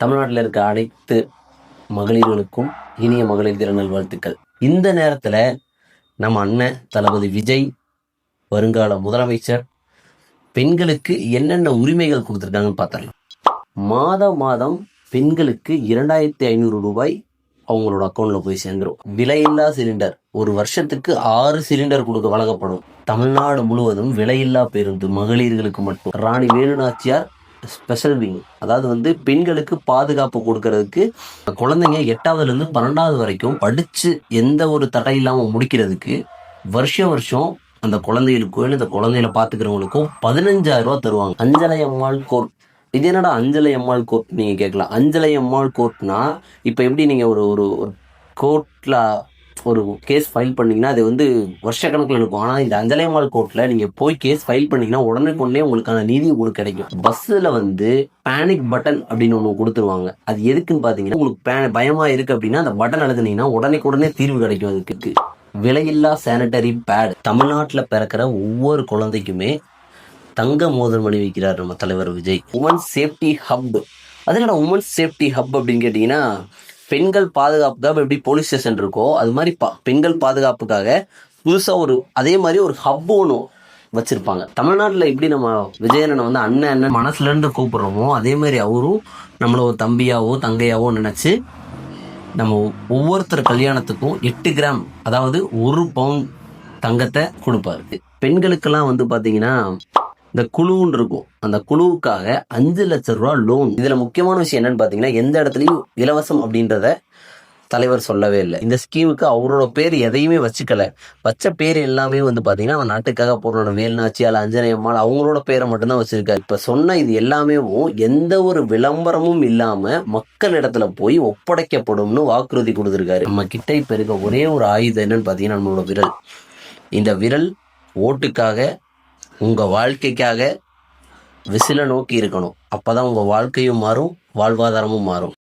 தமிழ்நாட்டில் இருக்க அனைத்து மகளிர்களுக்கும் இனிய மகளிர் தின நல்வாழ்த்துக்கள். இந்த நேரத்தில் நம்ம அண்ணன் தளபதி விஜய், வருங்கால முதலமைச்சர், பெண்களுக்கு என்னென்ன உரிமைகள் கொடுத்துருக்காங்கன்னு பார்த்தரலாம். மாதம் மாதம் பெண்களுக்கு 2500 ரூபாய் அவங்களோட அக்கௌண்ட்ல போய் சேர்ந்துடும். விலையில்லா சிலிண்டர், ஒரு வருஷத்துக்கு 6 சிலிண்டர் வழங்கப்படும். தமிழ்நாடு முழுவதும் விலையில்லா பேருந்து மகளிர்களுக்கு மட்டும். ராணி வேலுநாச்சியார் ஸ்பெஷல் விங், அதாவது பெண்களுக்கு பாதுகாப்பு கொடுக்கறதுக்கு, குழந்தைங்க 8வதுலேருந்து 12வது வரைக்கும் படித்து எந்த ஒரு தடை இல்லாமல் முடிக்கிறதுக்கு வருஷம் அந்த குழந்தைகளுக்கோ இல்லை இந்த குழந்தைகளை பார்த்துக்கிறவங்களுக்கும் 15,000 ரூபா தருவாங்க. அஞ்சலை அம்மாள் கோர்ட். இது என்னடா அஞ்சலை அம்மாள் கோர்ட் நீங்கள் கேட்கலாம். அஞ்சலை அம்மாள் கோர்ட்னா இப்போ எப்படி நீங்கள் ஒரு கோர்ட்டில் ஒரு கேஸ் ஃபைல் பண்ணிங்கன்னா அது வருஷக்கணக்கில் இருக்கும். ஆனால் இந்த அஞ்சலை அம்மாள் கோர்ட்டில் நீங்கள் போய் கேஸ் ஃபைல் பண்ணிங்கன்னா உடனே உங்களுக்கான நீதி உங்களுக்கு கிடைக்கும். பஸ்ஸில் பேனிக் பட்டன் அப்படின்னு ஒன்று கொடுத்துருவாங்க. அது எதுக்குன்னு பார்த்தீங்கன்னா, உங்களுக்கு பயமாக இருக்குது அப்படின்னா அந்த பட்டன் அழுத்தினீங்கன்னா உடனே தீர்வு கிடைக்கும். அதுக்கு விலையில்லா சானிட்டரி பேட். தமிழ்நாட்டில் பிறக்கிற ஒவ்வொரு குழந்தைக்குமே தங்க மோதிரம் அணி வைக்கிறார் நம்ம தலைவர் விஜய். Woman safety hub. அது என்னடா உமன் சேஃப்டி ஹப் அப்படின்னு கேட்டிங்கன்னா, பெண்கள் பாதுகாப்புக்காக எப்படி போலீஸ் ஸ்டேஷன் இருக்கோ அது மாதிரி பெண்கள் பாதுகாப்புக்காக புதுசாக அதே மாதிரி ஒரு ஹப் ஒன்று வச்சுருப்பாங்க. தமிழ்நாட்டில் எப்படி நம்ம விஜயண்ணனை அண்ணன் மனசுலேருந்து கூப்பிட்றோமோ அதே மாதிரி அவரும் நம்மளை ஒரு தம்பியாவோ தங்கையாவோ நினச்சி நம்ம ஒவ்வொருத்தர் கல்யாணத்துக்கும் 8 கிராம், அதாவது 1 பவுன் தங்கத்தை கொடுப்பாரு. பெண்களுக்கெல்லாம் பார்த்தீங்கன்னா இந்த குழுன்னு இருக்கும். அந்த குழுவுக்காக 5 லட்சம் ரூபா லோன். இதில் முக்கியமான விஷயம் என்னன்னு பார்த்தீங்கன்னா, எந்த இடத்துலையும் இலவசம் அப்படின்றத தலைவர் சொல்லவே இல்லை. இந்த ஸ்கீமுக்கு அவரோட பேர் எதையுமே வச்ச பேர் எல்லாமே பார்த்தீங்கன்னா அவன் நாட்டுக்காக போராட வேலுநாச்சியால், அஞ்சனை அம்மாள் அவங்களோட பேரை மட்டும்தான் வச்சிருக்காரு. இப்போ சொன்ன இது எல்லாமே எந்த ஒரு விளம்பரமும் இல்லாமல் மக்களிடத்துல போய் ஒப்படைக்கப்படும்னு வாக்குறுதி கொடுத்துருக்காரு. நம்ம கிட்ட இப்போ இருக்க ஒரே ஒரு ஆயுதம் என்னன்னு பார்த்தீங்கன்னா நம்மளோட விரல். இந்த விரல் ஓட்டுக்காக, உங்கள் வாழ்க்கைக்காக விசில நோக்கி இருக்கணும். அப்போ தான் உங்கள் வாழ்க்கையும் மாறும், வாழ்வாதாரமும் மாறும்.